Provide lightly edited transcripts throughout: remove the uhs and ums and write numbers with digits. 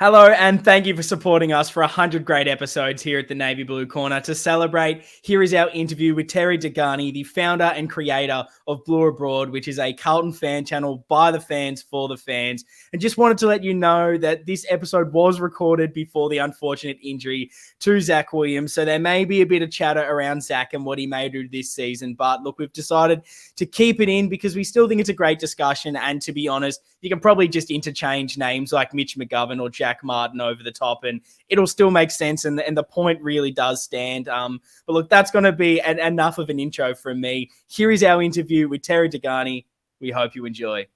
Hello, and thank you for supporting us for 100 great episodes here at the Navy Blue Corner. To celebrate, here is our interview with Terry Dehghani, the founder and creator of Blue Abroad, which is a Carlton fan channel by the fans for the fans. And just wanted to let you know that this episode was recorded before the unfortunate injury to Zach Williams. So there may be a bit of chatter around Zach and what he may do this season. But look, we've decided to keep it in because we still think it's a great discussion. And to be honest, you can probably just interchange names like Mitch McGovern or Jack Martin over the top and it'll still make sense. And the point really does stand. But look, that's going to be enough of an intro from me. Here is our interview with Terry Dehghani. We hope you enjoy.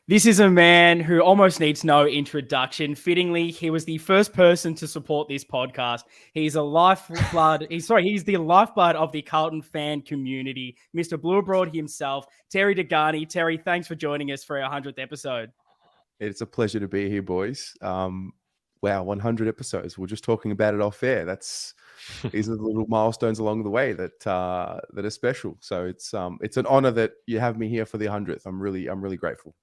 This is a man who almost needs no introduction. Fittingly, he was the first person to support this podcast. He's a lifeblood. He's the lifeblood of the Carlton fan community. Mr. Blue Abroad himself, Terry Dehghani. Terry, thanks for joining us for our 100th episode. It's a pleasure to be here, boys. Wow, 100 episodes. We're just talking about it off air. These are the little milestones along the way that are special. So it's an honor that you have me here for the 100th. I'm really grateful.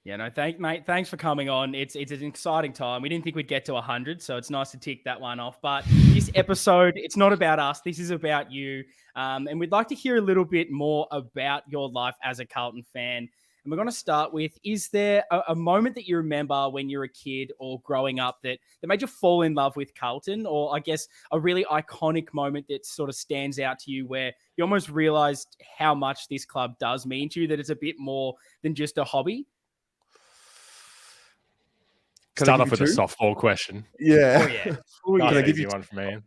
Yeah, no, mate. Thanks for coming on. It's an exciting time. We didn't think we'd get to 100, so it's nice to tick that one off. But this episode, it's not about us. This is about you. And we'd like to hear a little bit more about your life as a Carlton fan. And we're going to start with, is there a moment that you remember when you were a kid or growing up that made you fall in love with Carlton? Or I guess a really iconic moment that sort of stands out to you where you almost realized how much this club does mean to you, that it's a bit more than just a hobby? Start off with a softball question. Yeah. Oh, yeah. Can I give you one for me?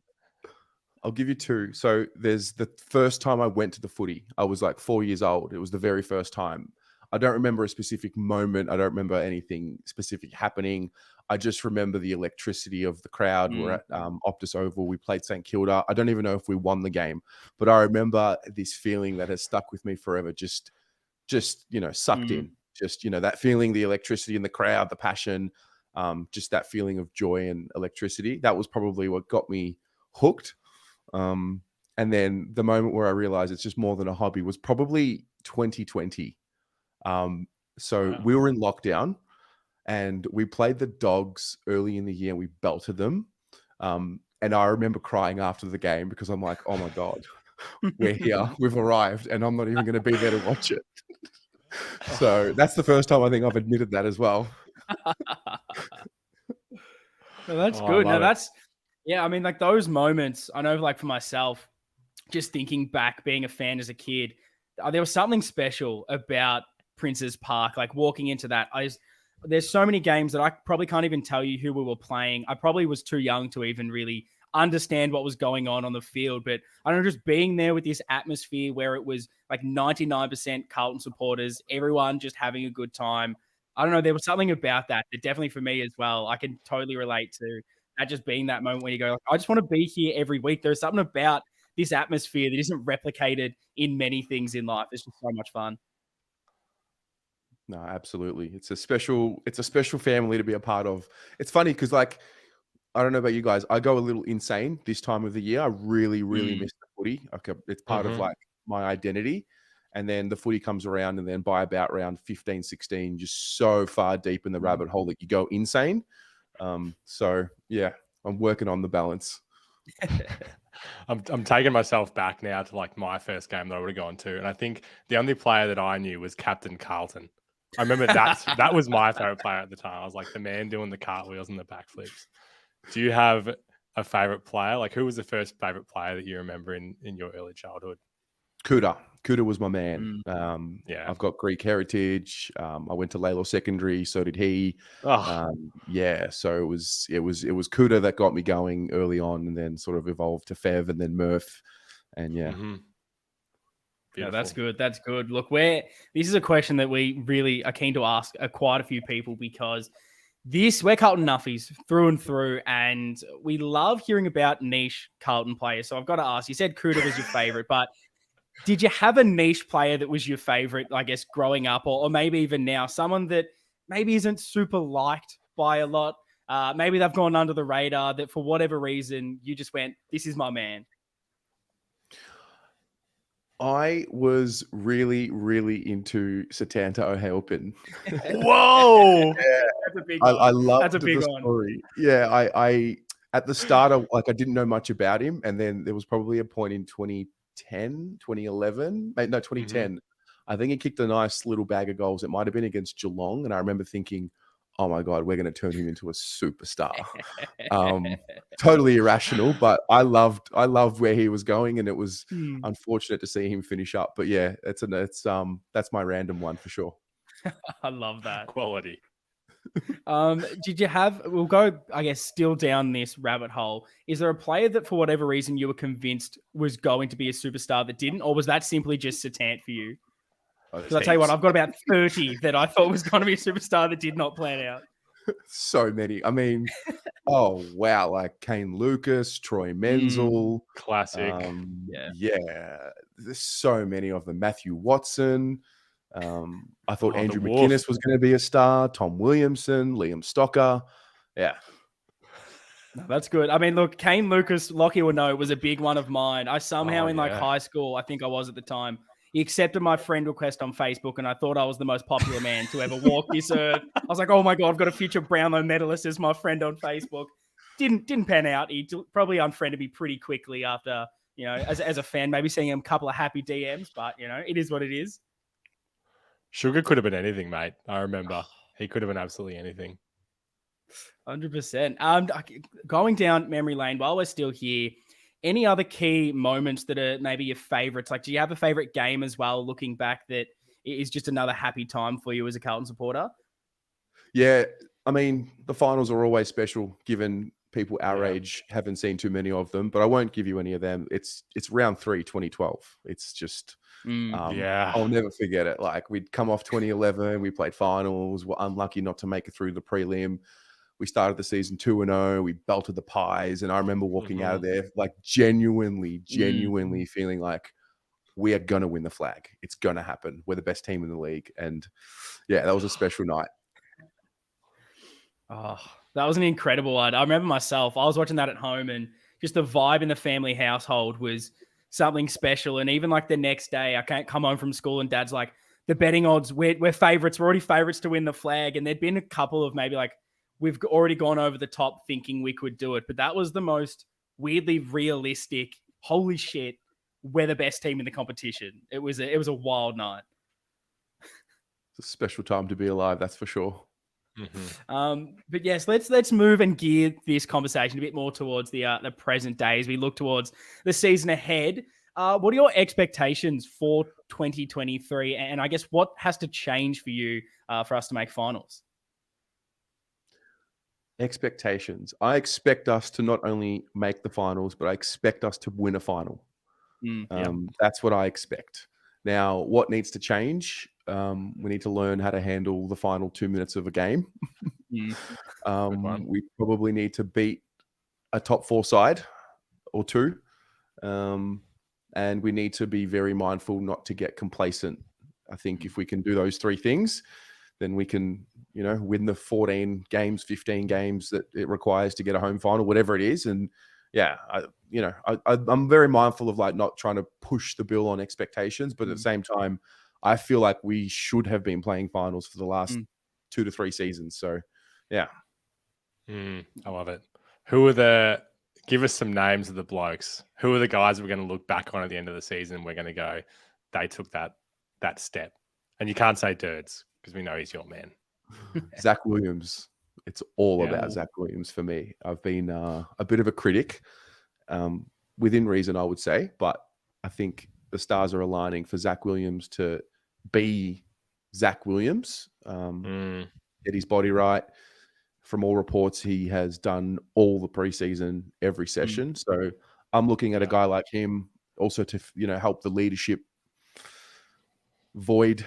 I'll give you two. So there's the first time I went to the footy. I was like 4 years old. It was the very first time. I don't remember a specific moment. I don't remember anything specific happening. I just remember the electricity of the crowd. We're at Optus Oval. We played St Kilda. I don't even know if we won the game, but I remember this feeling that has stuck with me forever. Just sucked in. Just that feeling, the electricity in the crowd, the passion, just that feeling of joy and electricity. That was probably what got me hooked. And then the moment where I realized it's just more than a hobby was probably 2020. We were in lockdown and we played the Dogs early in the year and we belted them. And I remember crying after the game because I'm like, oh my God, we're here, we've arrived, and I'm not even going to be there to watch it. So that's the first time I think I've admitted that as well. No, that's good. I mean, like those moments, I know, like for myself, just thinking back, being a fan as a kid, there was something special about Prince's Park, like walking into that. There's so many games that I probably can't even tell you who we were playing. I probably was too young to even really understand what was going on the field. But I don't know, just being there with this atmosphere where it was like 99% Carlton supporters, everyone just having a good time. I don't know, there was something about that definitely for me as well, I can totally relate to that, just being that moment where you go, I just want to be here every week. There's something about this atmosphere that isn't replicated in many things in life. It's just so much fun. No, absolutely. It's a special family to be a part of. It's funny because, like, I don't know about you guys, I go a little insane this time of the year. I really miss the footy. Okay, it's part of like my identity. And then the footy comes around, and then by about round 15, 16, just so far deep in the rabbit hole that you go insane. So yeah, I'm working on the balance. I'm taking myself back now to like my first game that I would have gone to. And I think the only player that I knew was Captain Carlton. I remember that was my favorite player at the time. I was like the man doing the cartwheels and the backflips. Do you have a favorite player? Like, who was the first favorite player that you remember in your early childhood? Kuda was my man. Yeah, I've got Greek heritage. I went to Laylaw Secondary, so did he. Yeah, so it was Kuda that got me going early on, and then sort of evolved to Fev and then Murph, and yeah. Yeah, that's good. That's good. Look, this is a question that we really are keen to ask quite a few people, because we're Carlton nuffies through and through, and we love hearing about niche Carlton players. So I've got to ask, you said Kuda was your favorite, but did you have a niche player that was your favorite, I guess, growing up, or maybe even now, someone that maybe isn't super liked by a lot? Maybe they've gone under the radar, that for whatever reason, you just went, this is my man. I was really into Satanta O'Halpin. Whoa! That's a big I one. loved That's a big the one. story. Yeah, I at the start, I didn't know much about him, and then there was probably a point in 2010, 2011, no, 2010. I think he kicked a nice little bag of goals. It might have been against Geelong, and I remember thinking, "Oh my god, we're going to turn him into a superstar." Totally irrational, but I loved where he was going, and it was unfortunate to see him finish up. But yeah, that's my random one for sure. I love that. Quality. Did you have, we'll go, I guess, still down this rabbit hole. Is there a player that for whatever reason you were convinced was going to be a superstar that didn't, or was that simply just Satan for you? Because I tell you what, I've got about 30 that I thought was going to be a superstar that did not plan out. So many. I mean, oh wow, like Kane Lucas, Troy Menzel. Classic. Yeah, there's so many of them. Matthew Watson. I thought Andrew the McInnes Wolf. was going to be a star. Tom Williamson, Liam Stocker. Yeah. No, that's good. I mean, look, Kane Lucas, Lockie will know, was a big one of mine. I somehow in like high school, I think I was at the time, he accepted my friend request on Facebook, and I thought I was the most popular man to ever walk this earth. I was like, oh my God, I've got a future Brownlow medalist as my friend on Facebook. Didn't pan out. He probably unfriended me pretty quickly after, you know, as a fan, maybe seeing him a couple of happy DMs, but, you know, it is what it is. Sugar could have been anything, mate. I remember. He could have been absolutely anything. 100%. Going down memory lane while we're still here, any other key moments that are maybe your favorites? Like, do you have a favorite game as well, looking back, that is just another happy time for you as a Carlton supporter? Yeah, I mean, the finals are always special, given people our age haven't seen too many of them, but I won't give you any of them. It's round 3, 2012. It's just, I'll never forget it. Like, we'd come off 2011, we played finals, we're unlucky not to make it through the prelim. We started the season 2-0. We belted the Pies, and I remember walking out of there like genuinely feeling like we are gonna win the flag. It's gonna happen. We're the best team in the league, and yeah, that was a special night. Oh, that was an incredible one. I remember myself. I was watching that at home, and just the vibe in the family household was something special. And even like the next day, I can't come home from school, and Dad's like, "The betting odds, we're favorites. We're already favorites to win the flag." And there'd been a couple of maybe like, we've already gone over the top thinking we could do it. But that was the most weirdly realistic, holy shit, we're the best team in the competition. It was a wild night. It's a special time to be alive, that's for sure. But yes, let's move and gear this conversation a bit more towards the present day as we look towards the season ahead. What are your expectations for 2023? And I guess what has to change for you for us to make finals? Expectations. I expect us to not only make the finals, but I expect us to win a final. That's what I expect. Now, what needs to change? We need to learn how to handle the final 2 minutes of a game. We probably need to beat a top 4 side or 2. And we need to be very mindful not to get complacent. I think if we can do those 3 things, then we can, you know, win the 14 games, 15 games that it requires to get a home final, whatever it is. And yeah, I'm very mindful of like not trying to push the bill on expectations, but at the same time, I feel like we should have been playing finals for the last 2 to 3 seasons. So yeah. I love it. Give us some names of the blokes. Who are the guys we're going to look back on at the end of the season? We're going to go, they took that step. And you can't say Dirds, because we know he's your man. Zach Williams. It's all about Zach Williams for me. I've been a bit of a critic, within reason, I would say, but I think the stars are aligning for Zach Williams to be Zach Williams, get his body right. From all reports, he has done all the preseason, every session. So I'm looking at a guy like him also to, you know, help the leadership void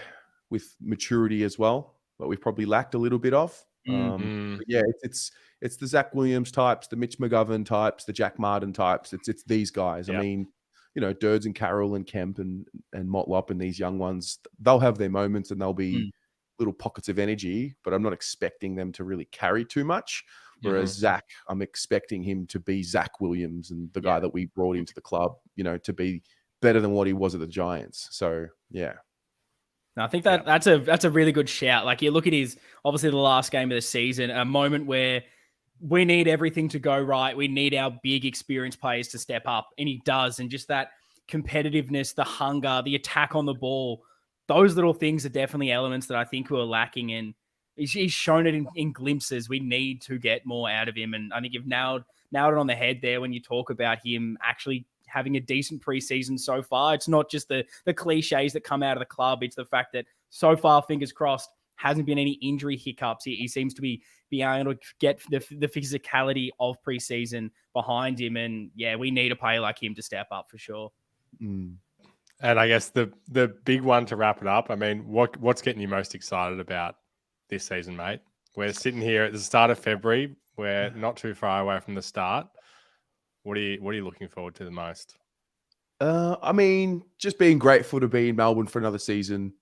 with maturity as well, but we've probably lacked a little bit of. Yeah, it's the Zach Williams types, the Mitch McGovern types, the Jack Martin types. It's these guys. I mean, you know, Dirds and Carroll and Kemp and Motlop and these young ones, they'll have their moments and they'll be little pockets of energy, but I'm not expecting them to really carry too much. Whereas Zach, I'm expecting him to be Zach Williams and the guy that we brought into the club, you know, to be better than what he was at the Giants. So, yeah. No, I think that's a really good shout. Like, you look at his, obviously the last game of the season, a moment where we need everything to go right. We need our big experienced players to step up, and he does. And just that competitiveness, the hunger, the attack on the ball, those little things are definitely elements that I think were lacking. And he's shown it in glimpses. We need to get more out of him. And I think you've nailed it on the head there when you talk about him actually having a decent preseason so far. It's not just the cliches that come out of the club. It's the fact that so far, fingers crossed, hasn't been any injury hiccups. He seems to be able to get the physicality of preseason behind him. And yeah, we need a player like him to step up for sure. And I guess the big one to wrap it up, I mean, what's getting you most excited about this season, mate? We're sitting here at the start of February. We're not too far away from the start. What are you looking forward to the most? I mean, just being grateful to be in Melbourne for another season.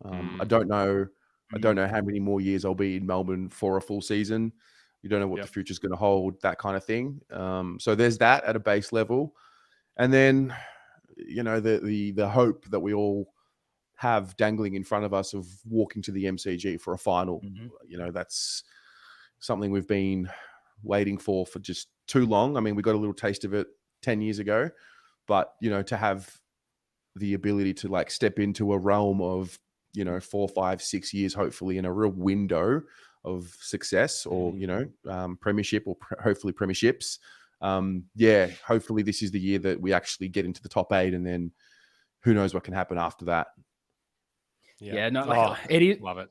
I don't know how many more years I'll be in Melbourne for a full season. You don't know what the future's going to hold, that kind of thing. So there's that at a base level. And then, you know, the hope that we all have dangling in front of us of walking to the MCG for a final. You know, that's something we've been waiting for just too long. I mean, we got a little taste of it 10 years ago, but, you know, to have the ability to like step into a realm of, you know, 4, 5, 6 years, hopefully in a real window of success or, you know, premiership or hopefully premierships. Hopefully this is the year that we actually get into the top 8, and then who knows what can happen after that. It is. Love it.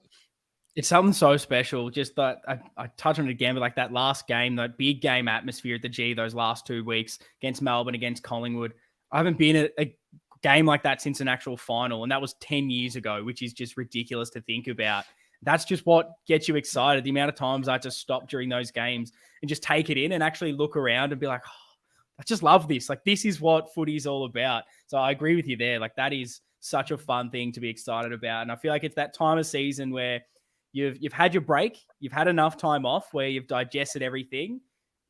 It's something so special. Just that I touch on it again, but like that last game, that big game atmosphere at the G, those last 2 weeks against Melbourne, against Collingwood. I haven't been at a game like that since an actual final, and that was 10 years ago, which is just ridiculous to think about. That's just what gets you excited. The amount of times I had to stop during those games and just take it in and actually look around and be like, oh, I just love this. Like, this is what footy is all about. So I agree with you there. Like, that is such a fun thing to be excited about. And I feel like it's that time of season where you've had your break, you've had enough time off where you've digested everything,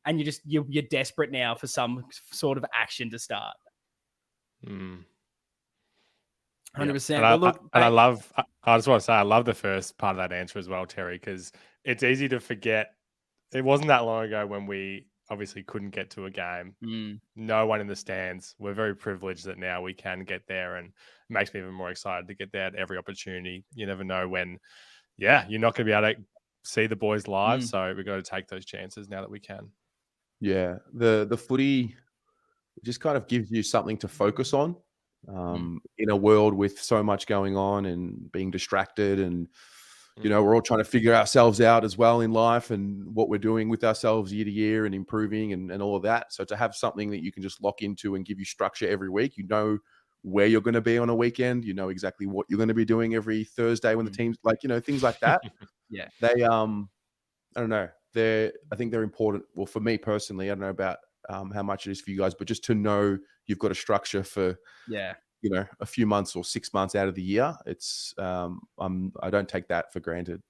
and you're desperate now for some sort of action to start. 100%. I just want to say, I love the first part of that answer as well, Terry, because it's easy to forget. It wasn't that long ago when we obviously couldn't get to a game. No one in the stands. We're very privileged that now we can get there, and it makes me even more excited to get there at every opportunity. You never know when, you're not going to be able to see the boys live. So we've got to take those chances now that we can. Yeah. The footy just kind of gives you something to focus on. In a world with so much going on and being distracted, and you know, we're all trying to figure ourselves out as well in life and what we're doing with ourselves year to year and improving and all of that. So to have something that you can just lock into and give you structure every week, you know where you're going to be on a weekend, you know exactly what you're going to be doing every Thursday when the team's like, you know, things like that. They I don't know, I think they're important. Well, for me personally, I don't know about how much it is for you guys, but just to know you've got a structure for, you know, a few months or 6 months out of the year. It's, I don't take that for granted.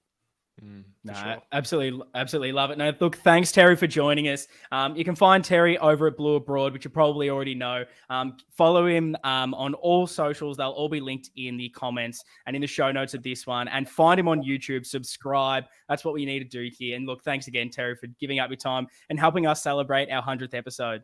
Sure. Absolutely love it. No, look, thanks Terry for joining us. You can find Terry over at Blue Abroad, which you probably already know. Follow him on all socials. They'll all be linked in the comments and in the show notes of this one. And find him on YouTube. Subscribe. That's what we need to do here. And look, thanks again, Terry, for giving up your time and helping us celebrate our 100th episode.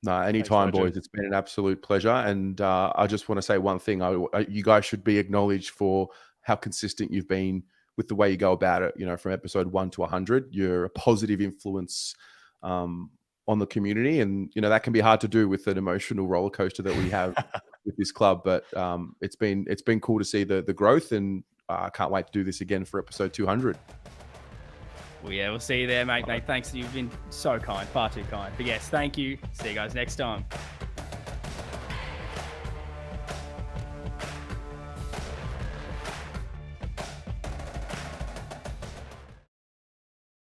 No, anytime, boys. It's been an absolute pleasure. And I just want to say one thing. You guys should be acknowledged for how consistent you've been with the way you go about it. You know, from episode 1 to 100, you're a positive influence on the community. And, you know, that can be hard to do with an emotional roller coaster that we have with this club. But it's been cool to see the growth, and I can't wait to do this again for episode 200. Well, yeah, we'll see you there, mate. Thanks. You've been so kind, far too kind. But yes, thank you. See you guys next time.